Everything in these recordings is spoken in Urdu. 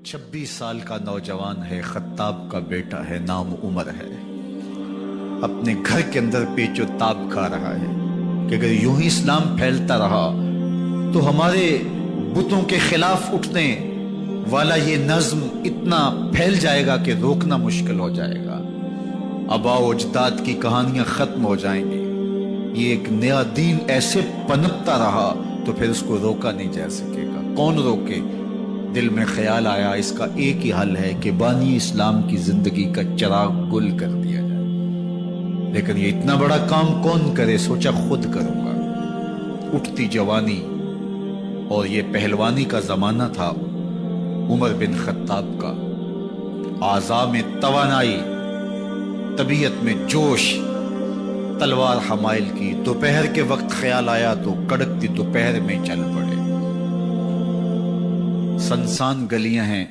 26 سال کا نوجوان ہے، خطاب کا بیٹا ہے، نام عمر ہے۔ اپنے گھر کے اندر پیچ و تاب کھا رہا ہے کہ اگر یوں ہی اسلام پھیلتا رہا تو ہمارے بتوں کے خلاف اٹھنے والا یہ نظم اتنا پھیل جائے گا کہ روکنا مشکل ہو جائے گا۔ آباء و اجداد کی کہانیاں ختم ہو جائیں گی۔ یہ ایک نیا دین ایسے پنپتا رہا تو پھر اس کو روکا نہیں جا سکے گا۔ کون روکے؟ دل میں خیال آیا اس کا ایک ہی حل ہے کہ بانی اسلام کی زندگی کا چراغ گل کر دیا جائے، لیکن یہ اتنا بڑا کام کون کرے؟ سوچا خود کروں گا۔ اٹھتی جوانی اور یہ پہلوانی کا زمانہ تھا عمر بن خطاب کا۔ اعضاء میں توانائی، طبیعت میں جوش، تلوار حمائل کی۔ دوپہر کے وقت خیال آیا تو کڑکتی دوپہر میں چل پڑے۔ سنسان گلیاں ہیں،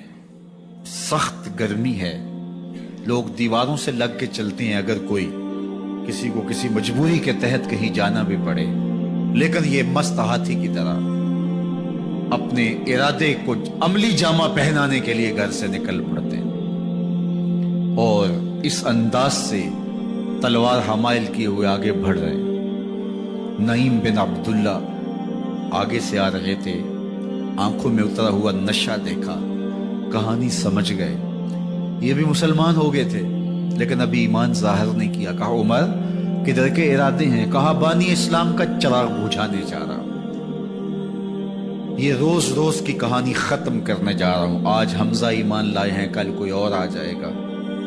سخت گرمی ہے، لوگ دیواروں سے لگ کے چلتے ہیں اگر کوئی کسی کو کسی مجبوری کے تحت کہیں جانا بھی پڑے، لیکن یہ مست ہاتھی کی طرح اپنے ارادے کو عملی جامہ پہنانے کے لیے گھر سے نکل پڑتے ہیں اور اس انداز سے تلوار حمائل کیے ہوئے آگے بڑھ رہے ہیں۔ نعیم بن عبداللہ آگے سے آ رہے تھے، آنکھوں میں اترا ہوا نشہ دیکھا، کہانی سمجھ گئے۔ یہ بھی مسلمان ہو گئے تھے لیکن ابھی ایمان ظاہر نہیں کیا۔ کہا عمر کدھر کے ارادے ہیں؟ کہا بانی اسلام کا چراغ بجھانے جا رہا ہوں، یہ روز روز کی کہانی ختم کرنے جا رہا ہوں۔ آج حمزہ ایمان لائے ہیں، کل کوئی اور آ جائے گا،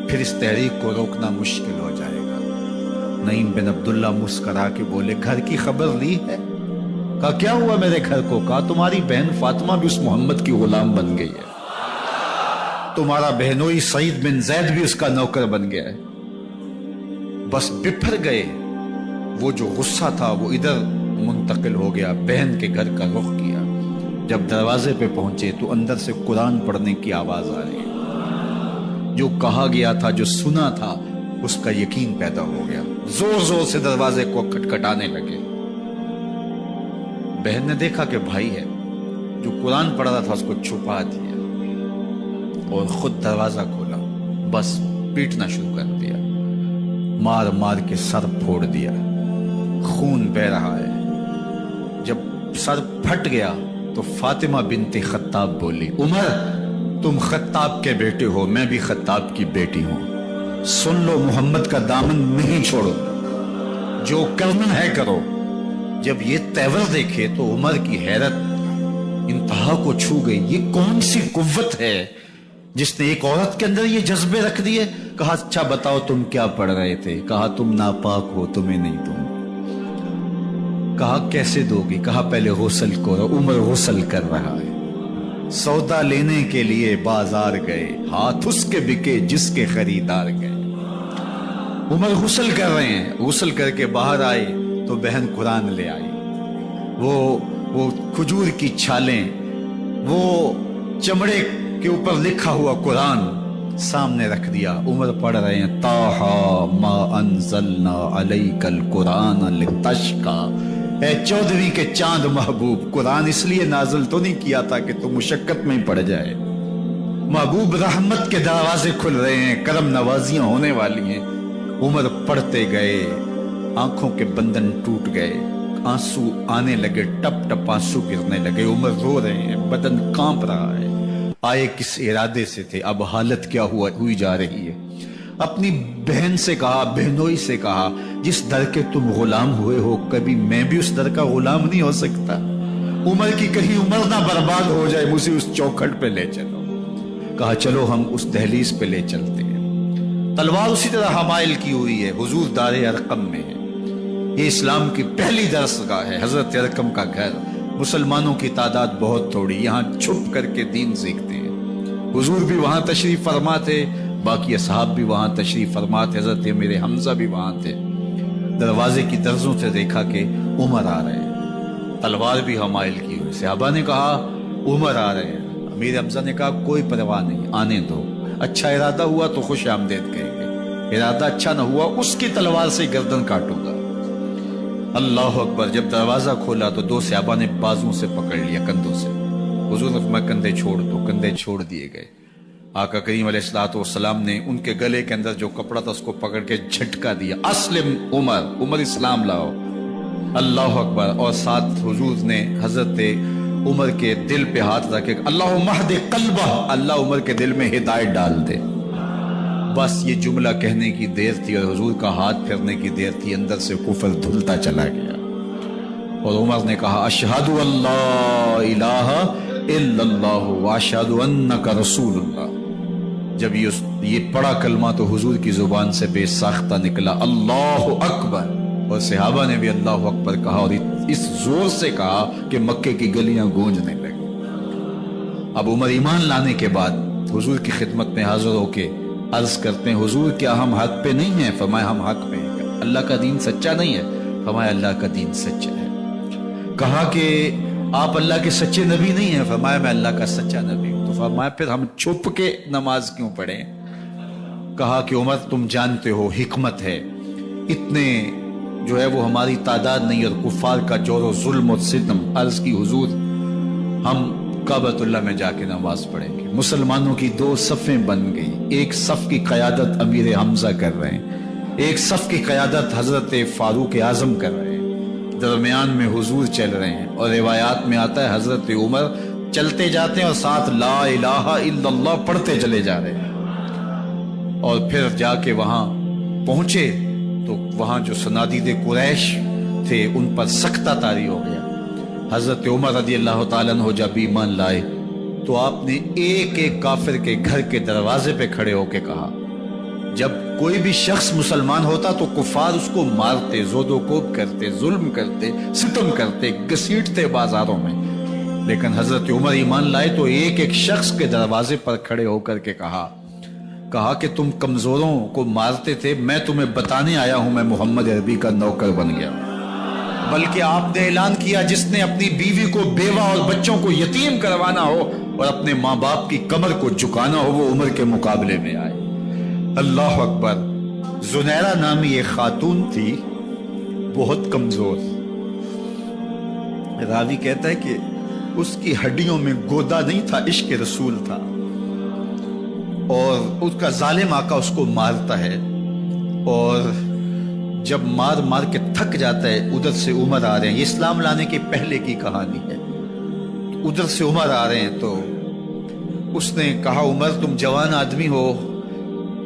پھر اس تحریک کو روکنا مشکل ہو جائے گا۔ نعیم بن عبداللہ مسکرا کے بولے گھر کی خبر لی ہے؟ کہا کیا ہوا میرے گھر کو؟ کہا تمہاری بہن فاطمہ بھی اس محمد کی غلام بن گئی ہے، تمہارا بہنوئی سعید بن زید بھی اس کا نوکر بن گیا ہے۔ بس بپھر گئے۔ وہ جو غصہ تھا وہ ادھر منتقل ہو گیا، بہن کے گھر کا رخ کیا۔ جب دروازے پہ پہنچے تو اندر سے قرآن پڑھنے کی آواز آ رہی ہے۔ جو کہا گیا تھا، جو سنا تھا، اس کا یقین پیدا ہو گیا۔ زور زور سے دروازے کو کھٹکھٹانے لگے۔ بہن نے دیکھا کہ بھائی ہے، جو قرآن پڑھ رہا تھا اس کو چھپا دیا اور خود دروازہ کھولا، بس پیٹنا شروع کر دیا، مار مار کے سر پھوڑ دیا، خون بہ رہا ہے۔ جب سر پھٹ گیا تو فاطمہ بنت خطاب بولی عمر تم خطاب کے بیٹے ہو، میں بھی خطاب کی بیٹی ہوں، سن لو محمد کا دامن نہیں چھوڑو، جو کرنا ہے کرو۔ جب یہ تیور دیکھے تو عمر کی حیرت انتہا کو چھو گئی۔ یہ کون سی قوت ہے جس نے ایک عورت کے اندر یہ جذبے رکھ دیے؟ کہا اچھا بتاؤ تم کیا پڑھ رہے تھے؟ کہا تم ناپاک ہو، تمہیں نہیں دوں۔ کہا کیسے دو گی؟ کہا پہلے غسل کرو۔ عمر غسل کر رہا ہے۔ سودا لینے کے لیے بازار گئے، ہاتھ اس کے بکے جس کے خریدار گئے۔ عمر غسل کر رہے ہیں، غسل کر کے باہر آئے تو بہن قرآن لے آئی۔ وہ کھجور کی چھالیں، وہ چمڑے کے اوپر لکھا ہوا قرآن سامنے رکھ دیا۔ عمر پڑھ رہے ہیں طٰہٰ ما انزلنا علیک القرآن لتشقیٰ، اے 14ویں کے چاند محبوب، قرآن اس لیے نازل تو نہیں کیا تھا کہ تم مشقت میں پڑ جائے۔ محبوب رحمت کے دروازے کھل رہے ہیں، کرم نوازیاں ہونے والی ہیں۔ عمر پڑھتے گئے، آنکھوں کے بندن ٹوٹ گئے، آنسو آنے لگے، ٹپ ٹپ آنسو گرنے لگے۔ عمر رو رہے ہیں، بدن کانپ رہا ہے۔ آئے کس ارادے سے تھے، اب حالت کیا ہوئی جا رہی ہے۔ اپنی بہن سے کہا، بہنوئی سے کہا جس در کے تم غلام ہوئے ہو کبھی میں بھی اس در کا غلام نہیں ہو سکتا؟ عمر کی کہیں عمر نہ برباد ہو جائے، مجھے اس چوکھٹ پہ لے چلو۔ کہا چلو ہم اس دہلیز پہ لے چلتے ہیں۔ تلوار اسی طرح حمائل کی ہوئی ہے، حضور دار ارقم میں ہے۔ یہ اسلام کی پہلی درسگاہ ہے، حضرت ارقم کا گھر۔ مسلمانوں کی تعداد بہت تھوڑی، یہاں چھپ کر کے دین سیکھتے ہیں۔ حضور بھی وہاں تشریف فرما تھے، باقی اصحاب بھی وہاں تشریف فرما تھے، حضرت میرے حمزہ بھی وہاں تھے۔ دروازے کی درزوں سے دیکھا کہ عمر آ رہے ہیں، تلوار بھی حمائل کی ہوئی۔ صحابہ نے کہا عمر آ رہے ہیں۔ امیر حمزہ نے کہا کوئی پرواہ نہیں، آنے دو، اچھا ارادہ ہوا تو خوش آمدید کہیں گے، ارادہ اچھا نہ ہوا اس کی تلوار سے گردن کاٹوں گا۔ اللہ اکبر۔ جب دروازہ کھولا تو دو صحابہ نے بازوں سے پکڑ لیا، کندھوں سے، حضور نے فرمایا کندھے چھوڑ دو، کندھے چھوڑ دیے گئے۔ آقا کریم علیہ الصلوۃ والسلام نے ان کے گلے کے اندر جو کپڑا تھا اس کو پکڑ کے جھٹکا دیا، اسلم عمر، عمر اسلام لاؤ، اللہ اکبر۔ اور ساتھ حضور نے حضرت عمر کے دل پہ ہاتھ رکھے، اللہم اہد قلبہ، اللہ عمر کے دل میں ہدایت ڈال دے۔ بس یہ جملہ کہنے کی دیر تھی اور حضور کا ہاتھ پھرنے کی دیر تھی، اندر سے کفر دھلتا چلا گیا۔ اور عمر نے کہا اشہد اللہ الہ الا اللہ واشہد انک رسول اللہ۔ جب یہ پڑا کلمہ تو حضور کی زبان سے بے ساختہ نکلا اللہ اکبر، اور صحابہ نے بھی اللہ اکبر کہا، اور اس زور سے کہا کہ مکے کی گلیاں گونجنے لگی۔ اب عمر ایمان لانے کے بعد حضور کی خدمت میں حاضر ہو کے عرض کرتے ہیں حضور کیا ہم حق پہ نہیں ہیں؟ فرمایا ہم حق پہ ہیں۔ اللہ کا دین سچا نہیں ہے؟ فرمایا اللہ کا دین سچا ہے۔ کہا کہ آپ اللہ کے سچے نبی نہیں ہیں؟ فرمایا میں اللہ کا سچا نبی ہوں۔ تو فرمایا پھر ہم چھپ کے نماز کیوں پڑھیں؟ کہا کہ عمر تم جانتے ہو حکمت ہے، اتنے جو ہے وہ ہماری تعداد نہیں، اور کفار کا جور و ظلم و ستم۔ عرض کی حضور ہم کعبۃ اللہ میں جا کے نماز پڑھیں گے۔ مسلمانوں کی دو صفیں بن گئی، ایک صف کی قیادت امیر حمزہ کر رہے ہیں، ایک صف کی قیادت حضرت فاروق اعظم کر رہے ہیں، درمیان میں حضور چل رہے ہیں، اور روایات میں آتا ہے حضرت عمر چلتے جاتے ہیں اور ساتھ لا الہ الا اللہ پڑھتے چلے جا رہے ہیں۔ اور پھر جا کے وہاں پہنچے تو وہاں جو صنادید قریش تھے ان پر سکتہ طاری ہو گیا۔ حضرت عمر رضی اللہ تعالیٰ عنہ جب ایمان لائے تو آپ نے ایک ایک کافر کے گھر کے دروازے پہ کھڑے ہو کے کہا، جب کوئی بھی شخص مسلمان ہوتا تو کفار اس کو مارتے، زود و کوب کرتے، ظلم کرتے، ستم کرتے، گھسیٹتے بازاروں میں، لیکن حضرت عمر ایمان لائے تو ایک ایک شخص کے دروازے پر کھڑے ہو کر کے کہا کہ تم کمزوروں کو مارتے تھے، میں تمہیں بتانے آیا ہوں میں محمد عربی کا نوکر بن گیا۔ بلکہ آپ نے اعلان کیا جس نے اپنی بیوی کو، بیوہ اور بچوں کو یتیم کروانا ہو اور اپنے ماں باپ کی کمر کو جھکانا ہو وہ عمر کے مقابلے میں آئے۔ اللہ اکبر۔ زنیرہ نامی ایک خاتون تھی، بہت کمزور، راوی کہتا ہے کہ اس کی ہڈیوں میں گودا نہیں تھا، عشق رسول تھا، اور اس کا ظالم آقا اس کو مارتا ہے، اور جب مار مار کے تھک جاتا ہے ادھر سے عمر آ رہے ہیں، یہ اسلام لانے کے پہلے کی کہانی ہے، ادھر سے عمر آ رہے ہیں تو اس نے کہا عمر تم جوان آدمی ہو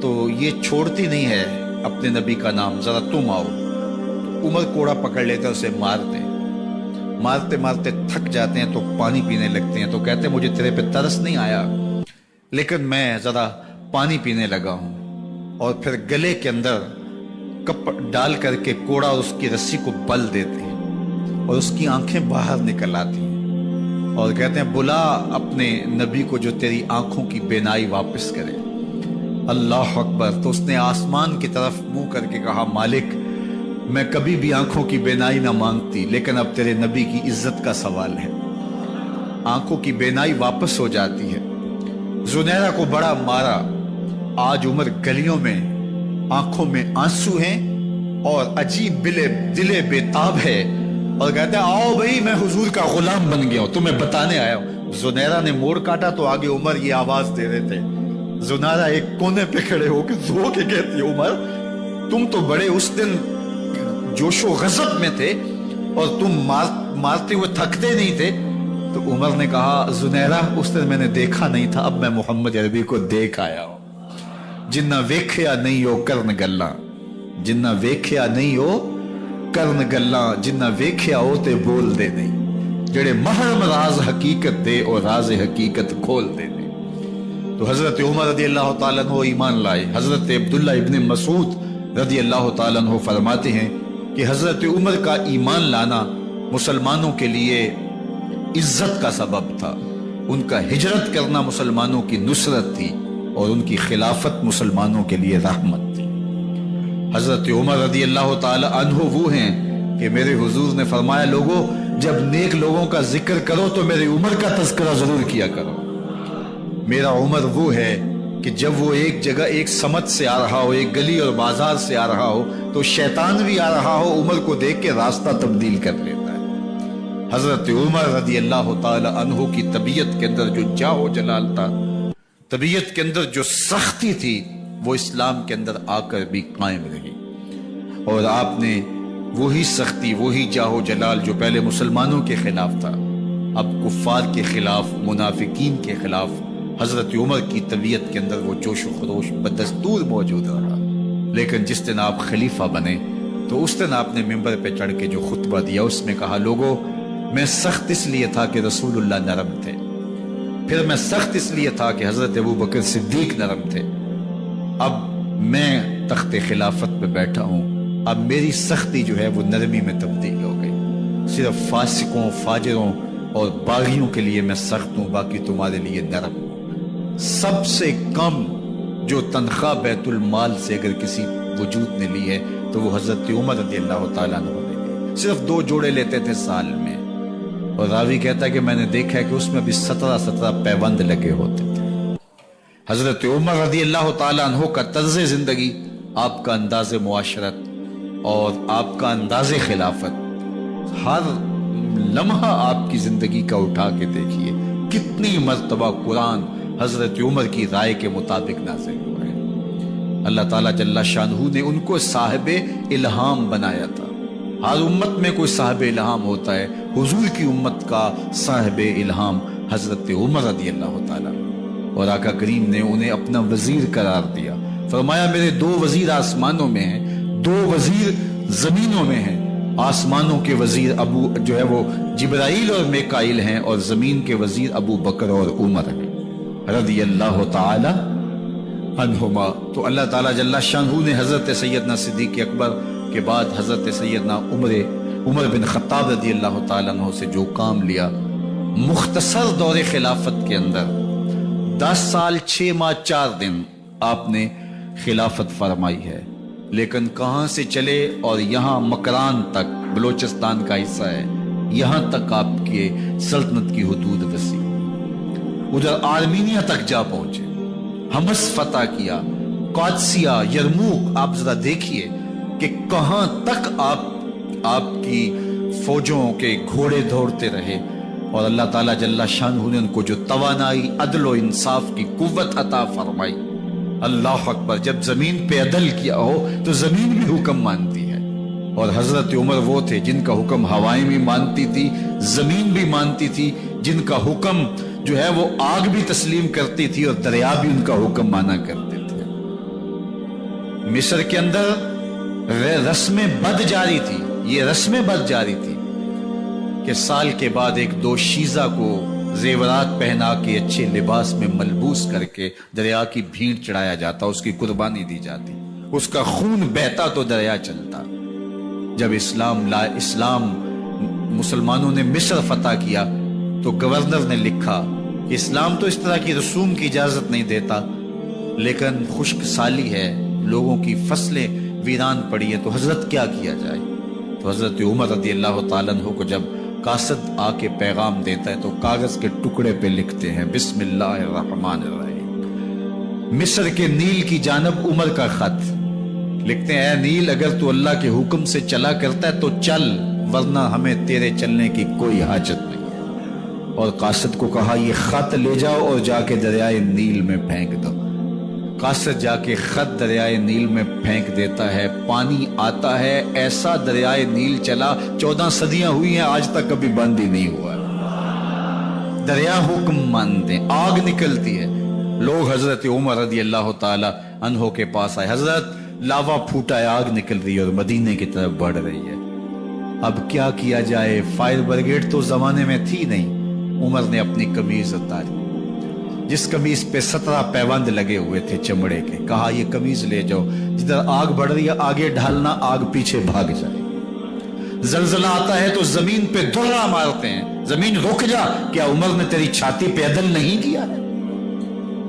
تو یہ چھوڑتی نہیں ہے اپنے نبی کا نام، ذرا تم آؤ۔ تو عمر کوڑا پکڑ لیتے اسے مارتے مارتے تھک جاتے ہیں تو پانی پینے لگتے ہیں، تو کہتے ہیں مجھے تیرے پہ ترس نہیں آیا لیکن میں ذرا پانی پینے لگا ہوں، اور پھر گلے کے اندر کپ ڈال کر کے کوڑا اس کی رسی کو بل دیتے ہیں اور اس کی آنکھیں باہر نکل آتی ہیں، اور کہتے ہیں بلا اپنے نبی کو جو تیری آنکھوں کی بینائی واپس کرے۔ اللہ اکبر۔ تو اس نے آسمان کی طرف منہ کر کے کہا مالک میں کبھی بھی آنکھوں کی بینائی نہ مانگتی، لیکن اب تیرے نبی کی عزت کا سوال ہے۔ آنکھوں کی بینائی واپس ہو جاتی ہے۔ زنیرہ کو بڑا مارا۔ آج عمر گلیوں میں آنکھوں میں آنسو ہیں اور عجیب دلے بےتاب ہے، اور کہتا ہے آؤ بھئی میں حضور کا غلام بن گیا ہوں، تمہیں بتانے آیا ہوں۔ زنیرہ نے موڑ کاٹا تو آگے عمر یہ آواز دے رہے تھے۔ زنیرہ ایک کونے پہ کھڑے ہو کے رو کے کہتی ہے عمر تم تو بڑے اس دن جوش و غضب میں تھے اور تم مارتے ہوئے تھکتے نہیں تھے۔ تو عمر نے کہا زنیرہ اس دن میں نے دیکھا نہیں تھا، اب میں محمد عربی کو دیکھ آیا ہوں۔ جنہ ویکھیا نہیں ہو کرن گلاں، جنہ ویکھیا نہیں ہو کرن گلاں، جنہ ویکھیا ہو تے بول دے نہیں، جڑے محرم راز حقیقت دے اور راز حقیقت کھول دے نہیں۔ تو حضرت عمر رضی اللہ تعالیٰ عنہ ایمان لائے۔ حضرت عبداللہ ابن مسعود رضی اللہ تعالیٰ عنہ فرماتے ہیں کہ حضرت عمر کا ایمان لانا مسلمانوں کے لیے عزت کا سبب تھا، ان کا ہجرت کرنا مسلمانوں کی نصرت تھی، اور ان کی خلافت مسلمانوں کے لیے رحمت تھی۔ حضرت عمر رضی اللہ تعالی عنہ وہ ہیں کہ میرے حضور نے فرمایا لوگوں جب نیک لوگوں کا ذکر کرو تو میرے عمر کا تذکرہ ضرور کیا کرو۔ میرا عمر وہ ہے کہ جب وہ ایک جگہ ایک سمت سے آ رہا ہو، ایک گلی اور بازار سے آ رہا ہو، تو شیطان بھی آ رہا ہو، عمر کو دیکھ کے راستہ تبدیل کر لیتا ہے۔ حضرت عمر رضی اللہ تعالی عنہ کی طبیعت کے اندر جو جاہ و جلال تھا، طبیعت کے اندر جو سختی تھی، وہ اسلام کے اندر آ کر بھی قائم رہی، اور آپ نے وہی سختی، وہی جاہ و جلال جو پہلے مسلمانوں کے خلاف تھا، اب کفار کے خلاف، منافقین کے خلاف حضرت عمر کی طبیعت کے اندر وہ جوش و خروش بدستور موجود رہا۔ لیکن جس دن آپ خلیفہ بنے تو اس دن آپ نے ممبر پہ چڑھ کے جو خطبہ دیا، اس میں کہا، لوگوں میں سخت اس لیے تھا کہ رسول اللہ نرم تھے، پھر میں سخت اس لیے تھا کہ حضرت ابو بکر صدیق نرم تھے، اب میں تخت خلافت پہ بیٹھا ہوں، اب میری سختی جو ہے وہ نرمی میں تبدیل ہو گئی، صرف فاسقوں، فاجروں اور باغیوں کے لیے میں سخت ہوں، باقی تمہارے لیے نرم ہوں۔ سب سے کم جو تنخواہ بیت المال سے اگر کسی وجود نے لی ہے تو وہ حضرت عمر رضی اللہ تعالیٰ عنہ نے لی، صرف 2 جوڑے لیتے تھے سال میں، اور راوی کہتا ہے کہ میں نے دیکھا ہے کہ اس میں بھی 17 پیوند لگے ہوتے تھے۔ حضرت عمر رضی اللہ تعالیٰ عنہ کا طرز زندگی، آپ کا انداز معاشرت اور آپ کا انداز خلافت، ہر لمحہ آپ کی زندگی کا اٹھا کے دیکھیے کتنی مرتبہ قرآن حضرت عمر کی رائے کے مطابق نازل ہوا ہے۔ اللہ تعالیٰ جل شانہ نے ان کو صاحب الہام بنایا تھا۔ ہر امت میں کوئی صاحب الہام ہوتا ہے، حضور کی امت کا صاحب الہام حضرت عمر رضی اللہ تعالیٰ، اور آقا کریم نے انہیں اپنا وزیر قرار دیا، فرمایا میرے 2 وزیر آسمانوں میں ہیں، 2 وزیر زمینوں میں ہیں، آسمانوں کے وزیر ابو جو ہے وہ جبرائیل اور میکائیل ہیں، اور زمین کے وزیر ابو بکر اور عمر ہیں رضی اللہ تعالی عنہما۔ تو اللہ تعالیٰ جل شانہ نے حضرت سیدنا صدیق اکبر کے بعد حضرت سیدنا عمر بن خطاب رضی اللہ تعالیٰ عنہ سے جو کام لیا، مختصر دور خلافت کے اندر 10 سال 6 ماہ 4 دن آپ نے خلافت فرمائی ہے، لیکن کہاں سے چلے اور یہاں مکران تک، بلوچستان کا حصہ ہے، یہاں تک آپ کے سلطنت کی حدود وسیع، ادھر آرمینیا تک جا پہنچے، حمص فتح کیا، قادسیہ، یرموک، آپ ذرا دیکھیے کہ کہاں تک آپ کی فوجوں کے گھوڑے دوڑتے رہے، اور اللہ تعالیٰ جل شانہ نے ان کو جو توانائی، عدل و انصاف کی قوت عطا فرمائی۔ اللہ اکبر، جب زمین پہ عدل کیا ہو تو زمین بھی حکم مانتی ہے، اور حضرت عمر وہ تھے جن کا حکم ہوائیں بھی مانتی تھی، زمین بھی مانتی تھی، جن کا حکم جو ہے وہ آگ بھی تسلیم کرتی تھی اور دریا بھی ان کا حکم مانا کرتے تھے۔ مصر کے اندر رسم بد جاری تھی، یہ رسم بد جاری تھی کہ سال کے بعد 1-2 شیزہ کو زیورات پہنا کے اچھے لباس میں ملبوس کر کے دریا کی بھیڑ چڑھایا جاتا، اس کی قربانی دی جاتی، اس کا خون بہتا تو دریا چلتا۔ جب اسلام مسلمانوں نے مصر فتح کیا تو گورنر نے لکھا کہ اسلام تو اس طرح کی رسوم کی اجازت نہیں دیتا، لیکن خشک سالی ہے، لوگوں کی فصلیں ویران پڑی ہے، تو حضرت کیا کیا جائے؟ تو حضرت عمر رضی اللہ تعالیٰ عنہ کو جب قاصد آ کے پیغام دیتا ہے تو کاغذ کے ٹکڑے پہ لکھتے ہیں بسم اللہ الرحمن الرحیم، مصر کے نیل کی جانب عمر کا خط، لکھتے ہیں اے نیل اگر تو اللہ کے حکم سے چلا کرتا ہے تو چل، ورنہ ہمیں تیرے چلنے کی کوئی حاجت نہیں۔ اور قاصد کو کہا یہ خط لے جاؤ اور جا کے دریائے نیل میں پھینک دو۔ قاصد جا کے خط دریائے نیل میں پھینک دیتا ہے، پانی آتا ہے، ایسا دریائے نیل چلا 14 صدیاں ہوئی ہیں آج تک کبھی بند ہی نہیں ہوا۔ دریا حکم مانتے، آگ نکلتی ہے، لوگ حضرت عمر رضی اللہ تعالی عنہ کے پاس آئے، حضرت لاوا پھوٹا ہے، آگ نکل رہی ہے اور مدینے کی طرف بڑھ رہی ہے، اب کیا کیا جائے؟ فائر بریگیڈ تو زمانے میں تھی نہیں۔ عمر نے اپنی قمیض اتاری، جس قمیض پہ 17 پیوند لگے ہوئے تھے چمڑے کے، کہا یہ قمیض لے جاؤ، جدھر آگ بڑھ رہی ہے آگے ڈھالنا، آگ پیچھے بھاگ جائے گی۔ زلزلہ آتا ہے تو زمین پہ دھرا مارتے ہیں، زمین رک جا، کیا عمر نے تیری چھاتی پہ عدل نہیں کیا ہے؟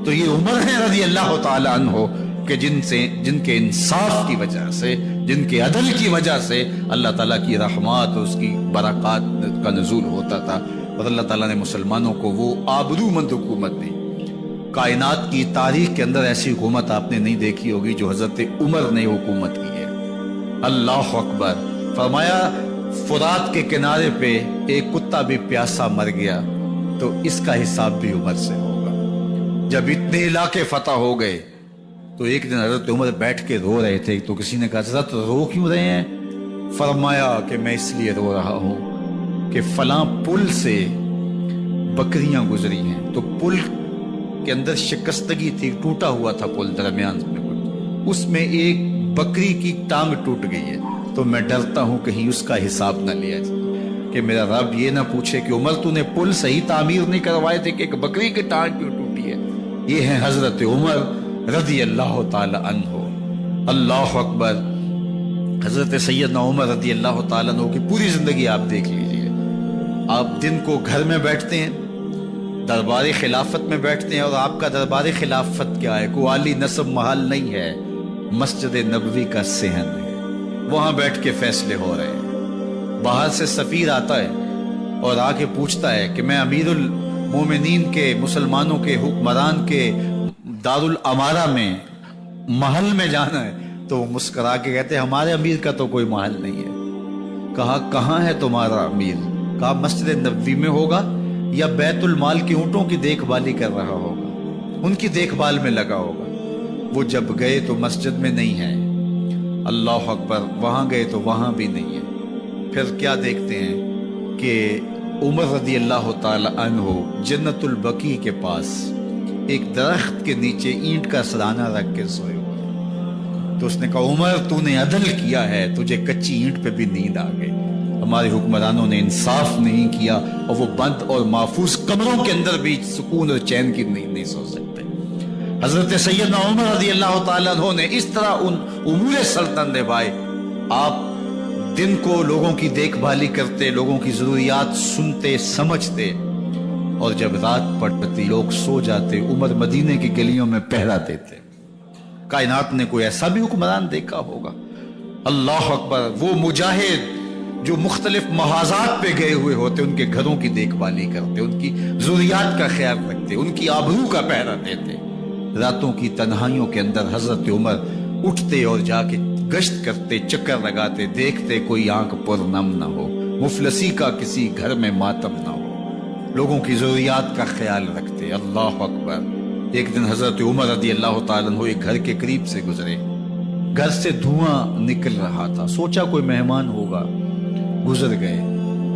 تو یہ عمر ہے رضی اللہ تعالی عنہ کہ جن کے انصاف کی وجہ سے، جن کے عدل کی وجہ سے اللہ تعالیٰ کی رحمات اور اس کی برکات کا نزول ہوتا تھا، اور اللہ تعالیٰ نے مسلمانوں کو وہ آبرومند حکومت دی۔ کائنات کی تاریخ کے اندر ایسی حکومت آپ نے نہیں دیکھی ہوگی جو حضرت عمر نے حکومت کی ہے۔ اللہ اکبر، فرمایا فرات کے کنارے پہ ایک کتا بھی پیاسا مر گیا تو اس کا حساب بھی عمر سے ہوگا۔ جب اتنے علاقے فتح ہو گئے تو ایک دن حضرت عمر بیٹھ کے رو رہے تھے، تو کسی نے کہا حضرت رو کیوں رہے ہیں؟ فرمایا کہ میں اس لیے رو رہا ہوں کہ فلاں پل سے بکریاں گزری ہیں، تو پل کے اندر شکستگی تھی، ٹوٹا ہوا تھا پل درمیان میں، اس میں ایک بکری کی ٹانگ ٹوٹ گئی ہے، تو میں ڈرتا ہوں کہیں اس کا حساب نہ لیا جائے، کہ میرا رب یہ نہ پوچھے کہ عمر تو نے پل صحیح تعمیر نہیں کروائے تھے کہ ایک بکری کی ٹانگ کیوں ٹوٹی ہے۔ یہ ہیں حضرت عمر رضی اللہ تعالی عنہ۔ اللہ اکبر۔ حضرت سیدنا عمر رضی اللہ تعالیٰ عنہ کی پوری زندگی آپ دیکھ لیجئے، آپ دن کو گھر میں بیٹھتے ہیں، دربار خلافت میں بیٹھتے ہیں، اور آپ کا دربار خلافت کیا ہے؟ کوئی عالی نصب محل نہیں ہے، مسجد نبوی کا صحن ہے، وہاں بیٹھ کے فیصلے ہو رہے ہیں۔ باہر سے سفیر آتا ہے اور آ کے پوچھتا ہے کہ میں امیر المومنین کے، مسلمانوں کے حکمران کے دارالامارہ میں محل میں جانا ہے، تو وہ مسکرا کے کہتے ہیں ہمارے امیر کا تو کوئی محل نہیں ہے۔ کہا کہاں ہے تمہارا امیر؟ کہا مسجد نبوی میں ہوگا یا بیت المال کی اونٹوں کی دیکھ بھالی کر رہا ہوگا، ان کی دیکھ بھال میں لگا ہوگا۔ وہ جب گئے تو مسجد میں نہیں ہے، اللہ اکبر، وہاں گئے تو وہاں بھی نہیں ہے۔ پھر کیا دیکھتے ہیں کہ عمر رضی اللہ تعالی عنہ جنت البقیع کے پاس ایک درخت کے نیچے اینٹ کا سرانہ رکھ کے سوئے ہوئے، تو اس نے کہا عمر تو نے عدل کیا ہے، تجھے کچی اینٹ پہ بھی نیند آ گئی، ہمارے حکمرانوں نے انصاف نہیں کیا، اور وہ بند اور محفوظ کمروں کے اندر بھی سکون اور چین کی نیند نہیں سو سکتے۔ حضرت سیدنا عمر رضی اللہ تعالیٰ عنہ نے اس طرح ان امور سلطنت نبھائے۔ آپ دن کو لوگوں کی دیکھ بھالی کرتے، لوگوں کی ضروریات سنتے سمجھتے، اور جب رات پڑتی لوگ سو جاتے، عمر مدینے کی گلیوں میں پہرا دیتے۔ کائنات نے کوئی ایسا بھی حکمران دیکھا ہوگا؟ اللہ اکبر۔ وہ مجاہد جو مختلف محاذات پہ گئے ہوئے ہوتے، ان کے گھروں کی دیکھ بھالی کرتے، ان کی ضروریات کا خیال رکھتے، ان کی آبرو کا پہرا دیتے۔ راتوں کی تنہائیوں کے اندر حضرت عمر اٹھتے اور جا کے گشت کرتے، چکر لگاتے، دیکھتے کوئی آنکھ پر نم نہ ہو، مفلسی کا کسی گھر میں ماتم نہ ہو، لوگوں کی ضروریات کا خیال رکھتے۔ اللہ اکبر۔ ایک دن حضرت عمر رضی اللہ تعالیٰ عنہ ایک گھر کے قریب سے گزرے، گھر سے دھواں نکل رہا تھا، سوچا کوئی مہمان ہوگا، گزر گئے۔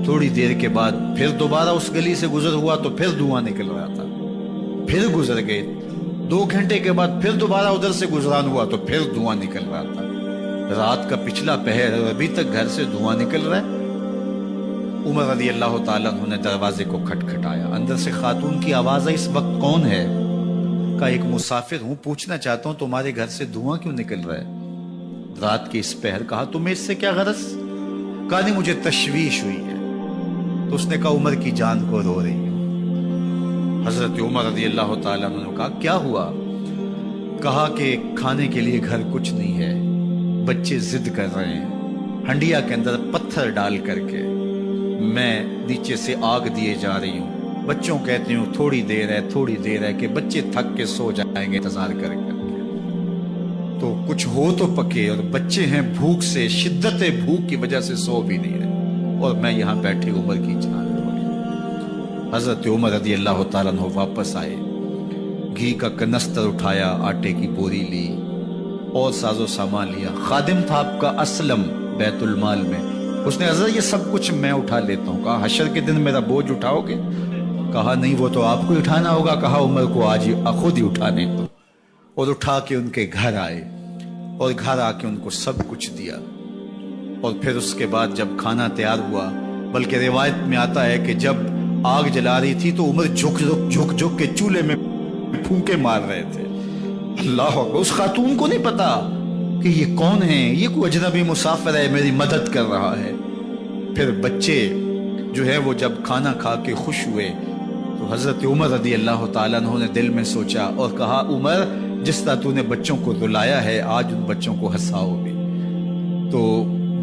تھوڑی دیر کے بعد پھر دوبارہ اس گلی سے گزر ہوا تو پھر دھواں نکل رہا تھا، پھر گزر گئے۔ 2 گھنٹے کے بعد پھر دوبارہ ادھر سے گزران ہوا تو پھر دھواں نکل رہا تھا۔ رات کا پچھلا پہر ابھی تک گھر سے دھواں نکل رہا ہے۔ عمر رضی اللہ تعالیٰ عنہ نے دروازے کو کھٹکھٹایا، اندر سے خاتون کی آواز ہے، اس وقت کون ہے؟ کہا ایک مسافر ہوں، پوچھنا چاہتا ہوں تمہارے گھر سے دھواں کیوں نکل رہا ہے رات کے اس پہر؟ کہا تمہیں اس سے کیا غرض؟ کہا نہیں مجھے تشویش ہوئی ہے۔ تو اس نے کہا عمر کی جان کو رو رہی ہوں۔ حضرت عمر رضی اللہ تعالیٰ عنہ نے کہا کیا ہوا؟ کہا کہ کھانے کے لیے گھر کچھ نہیں ہے، بچے ضد کر رہے ہیں، ہنڈیا کے اندر پتھر ڈال کر کے میں نیچے سے آگ دیے جا رہی ہوں، بچوں کہتی ہوں تھوڑی دیر ہے تھوڑی دیر ہے، کہ بچے تھک کے سو جائیں گے انتظار کر کے، تو کچھ ہو تو پکے، اور بچے ہیں بھوک سے، شدت بھوک کی وجہ سے سو بھی نہیں رہے، اور میں یہاں بیٹھے عمر کی جان رو رہی۔ حضرت عمر رضی اللہ تعالیٰ عنہ واپس آئے، گھی کا کنستر اٹھایا، آٹے کی بوری لی اور ساز و سامان لیا۔ خادم تھا آپ کا اسلم بیت المال میں، اس نے حضرت یہ سب کچھ میں اٹھا لیتا ہوں۔ کہا حشر کے دن میرا بوجھ اٹھاؤ گے؟ کہا نہیں وہ تو آپ کو اٹھانا ہوگا۔ کہا عمر کو آج ہی خود ہی اٹھانے دو، اور اٹھا کے ان کے گھر آئے، اور گھر آ کے ان کو سب کچھ دیا۔ اور پھر اس کے بعد جب کھانا تیار ہوا، بلکہ روایت میں آتا ہے کہ جب آگ جلا رہی تھی تو عمر جھک کے چولہے میں پھونکے مار رہے تھے۔ اللہ اکبر۔ اس خاتون کو نہیں پتا کہ یہ کون ہے، یہ کوئی اجنبی مسافر ہے، میری مدد کر رہا ہے۔ پھر بچے جو ہے وہ جب کھانا کھا کے خوش ہوئے تو حضرت عمر رضی اللہ تعالیٰ عنہ نے دل میں سوچا اور کہا عمر جس طرح تو نے بچوں کو رلایا ہے آج ان بچوں کو ہنساؤ گے۔ تو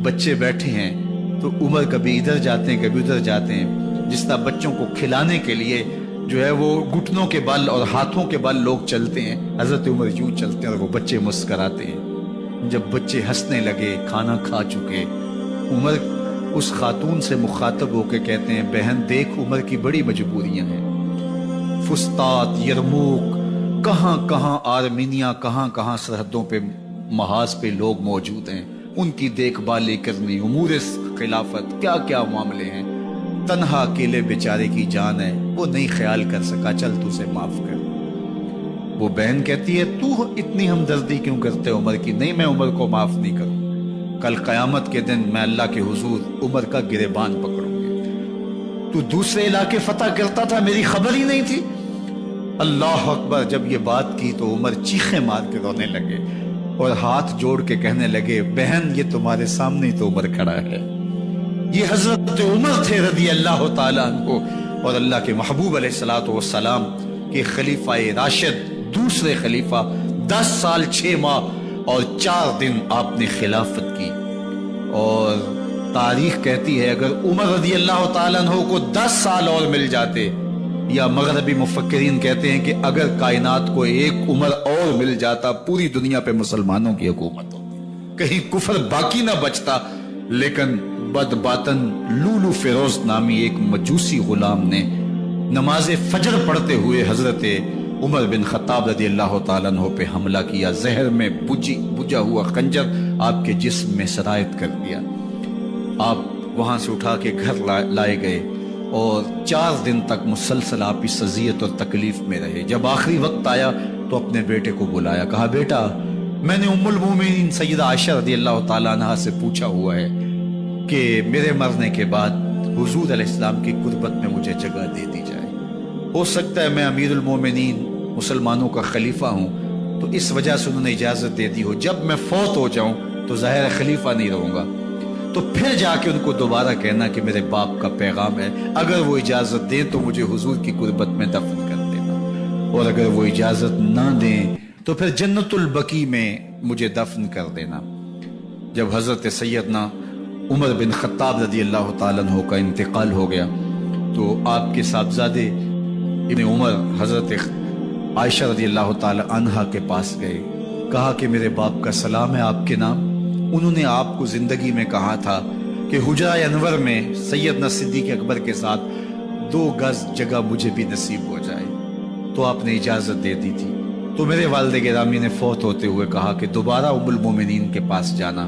بچے بیٹھے ہیں تو عمر کبھی ادھر جاتے ہیں کبھی ادھر جاتے ہیں، جس طرح بچوں کو کھلانے کے لیے جو ہے وہ گھٹنوں کے بل اور ہاتھوں کے بل لوگ چلتے ہیں، حضرت عمر یوں چلتے ہیں اور وہ بچے مسکراتے ہیں۔ جب بچے ہنسنے لگے، کھانا کھا چکے، عمر اس خاتون سے مخاطب ہو کے کہتے ہیں بہن دیکھ عمر کی بڑی مجبوریاں ہیں، فسطاط، یرموک، کہاں کہاں آرمینیا، کہاں کہاں سرحدوں پہ محاذ پہ لوگ موجود ہیں، ان کی دیکھ بھالی کرنی، امور خلافت، کیا کیا معاملے ہیں، تنہا اکیلے بیچارے کی جان ہے، وہ نہیں خیال کر سکا، چل تو اسے معاف کر۔ وہ بہن کہتی ہے تو اتنی ہمدردی کیوں کرتے عمر کی؟ نہیں، میں عمر کو معاف نہیں کروں، کل قیامت کے دن میں اللہ کے حضور عمر کا گریبان پکڑوں گی۔ تو دوسرے علاقے فتح کرتا تھا، میری خبر ہی نہیں تھی؟ اللہ اکبر۔ جب یہ بات کی تو عمر چیخیں مار کے رونے لگے اور ہاتھ جوڑ کے کہنے لگے بہن یہ تمہارے سامنے تو عمر کھڑا ہے، یہ حضرت عمر تھے رضی اللہ تعالیٰ عنہ، اور اللہ کے محبوب علیہ الصلوۃ والسلام کے خلیفہ راشد، دوسرے خلیفہ، 10 سال 6 ماہ اور 4 دن آپ نے خلافت کی۔ اور تاریخ کہتی ہے اگر عمر رضی اللہ تعالیٰ عنہ کو 10 سال اور مل جاتے، یا مغربی مفکرین کہتے ہیں کہ اگر کائنات کو ایک عمر اور مل جاتا، پوری دنیا پہ مسلمانوں کی حکومت ہوتی، کہیں کفر باقی نہ بچتا۔ لیکن بد باطن لولو فیروز نامی ایک مجوسی غلام نے نماز فجر پڑھتے ہوئے حضرت عمر بن خطاب رضی اللہ تعالیٰ عنہ پہ حملہ کیا، زہر میں بجھا ہوا خنجر آپ کے جسم میں سرایت کر دیا۔ آپ وہاں سے اٹھا کے گھر لائے گئے اور 4 دن تک مسلسل آپ اس اذیت اور تکلیف میں رہے۔ جب آخری وقت آیا تو اپنے بیٹے کو بلایا، کہا بیٹا میں نے ام المومنین سیدہ عائشہ رضی اللہ تعالیٰ عنہ سے پوچھا ہوا ہے کہ میرے مرنے کے بعد حضور علیہ السلام کی قربت میں مجھے جگہ دے دی جائے، ہو سکتا ہے میں امیر المومنین مسلمانوں کا خلیفہ ہوں تو اس وجہ سے انہوں نے اجازت دے دی ہو، جب میں فوت ہو جاؤں تو ظاہر خلیفہ نہیں رہوں گا، تو پھر جا کے ان کو دوبارہ کہنا کہ میرے باپ کا پیغام ہے، اگر وہ اجازت دیں تو مجھے حضور کی قربت میں دفن کر دینا، اور اگر وہ اجازت نہ دیں تو پھر جنت البقیع میں مجھے دفن کر دینا۔ جب حضرت سیدنا عمر بن خطاب رضی اللہ تعالیٰ عنہ کا انتقال ہو گیا تو آپ کے صاحبزادے ابن عمر حضرت عائشہ رضی اللہ تعالیٰ عنہا کے پاس گئے، کہا کہ میرے باپ کا سلام ہے آپ کے نام، انہوں نے آپ کو زندگی میں کہا تھا کہ حجرہ انور میں سیدنا صدیق اکبر کے ساتھ 2 گز جگہ مجھے بھی نصیب ہو جائے، تو آپ نے اجازت دے دی تھی۔ تو میرے والد گرامی نے فوت ہوتے ہوئے کہا کہ دوبارہ ام المومنین کے پاس جانا۔